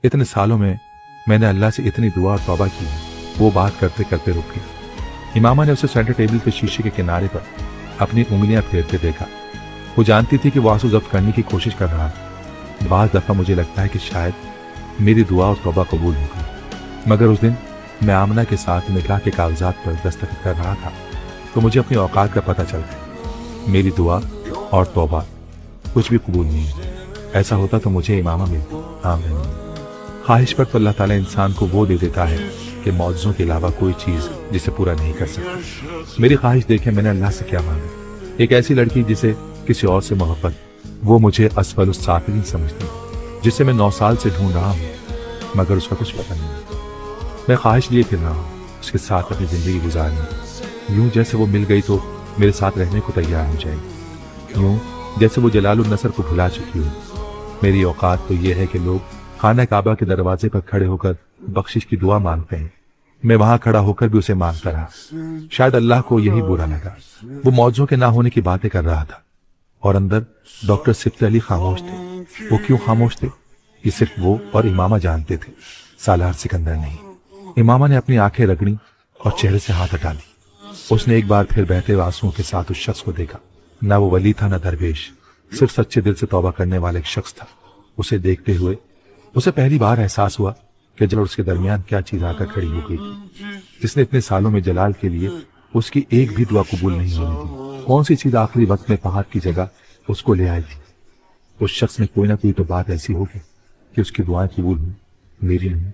इतने सालों में मैंने अल्लाह से इतनी दुआ और तौबा की, वो बात करते करते रुक गई। इमामा ने उसे सेंटर टेबल के शीशे के किनारे पर अपनी उंगलियां फेरते देखा। वो जानती थी कि वो आंसू जब्त करने की कोशिश कर रहा था। बाज़ दफ़ा मुझे लगता है कि शायद मेरी दुआ और तौबा कबूल हो गई, मगर उस दिन मैं आमना के साथ निकाह के कागजात पर दस्तखत कर रहा था तो मुझे अपनी औकात का पता चल गया। मेरी दुआ और तौबा कुछ भी कबूल नहीं है। ऐसा होता तो मुझे इमामा मिलती। आमीन। ख्वाहिश पर तो अल्लाह ताला इंसान को वो दे देता है कि मौजों के अलावा कोई चीज़ जिसे पूरा नहीं कर सकती। मेरी ख्वाहिश देखे मैंने अल्लाह से क्या मांगा। एक ऐसी लड़की जिसे किसी और से मोहब्बत, वो मुझे असफल साफिलीन समझती, जिसे मैं 9 साल से ढूंढ रहा हूँ मगर उसका कुछ पता नहीं। मैं ख्वाहिश लिए फिर रहा हूँ उसके साथ अपनी जिंदगी गुजारनी, यूं जैसे वो मिल गई तो मेरे साथ रहने को तैयार हो जाएगी, यूं जैसे वो जलालुन नसर को भुला चुकी हो। मेरी औकात तो ये है कि लोग खाना काबा के दरवाजे पर खड़े होकर बख्शिश की दुआ मांगते हैं, मैं वहां खड़ा होकर भी उसे मांगता रहा। शायद अल्लाह को यही बुरा लगा। वो मौजों के ना होने की बातें कर रहा था और अंदर डॉक्टर सिफ्त अली खामोश थे। वो क्यों खामोश थे ये सिर्फ वो और इमामा जानते थे, सालार सिकंदर नहीं। इमामा ने अपनी आंखें रगड़ी और चेहरे से हाथ हटा ली। उसने एक बार फिर बहते आंसुओं के साथ उस शख्स को देखा। ना वो वली था ना दरवेश, सिर्फ सच्चे दिल से तौबा करने वाला एक शख्स था। उसे देखते हुए उसे पहली बार एहसास हुआ कि जल उसके दरमियान क्या चीज आकर खड़ी हो गई थी, जिसने इतने सालों में जलाल के लिए उसकी एक भी दुआ कबूल नहीं होने दी। कौन सी चीज आखिरी वक्त में पहाड़ की जगह उसको ले आई थी। उस शख्स में कोई ना कोई तो बात ऐसी होगी कि उसकी दुआएं कबूल हुई, मेरी नहीं।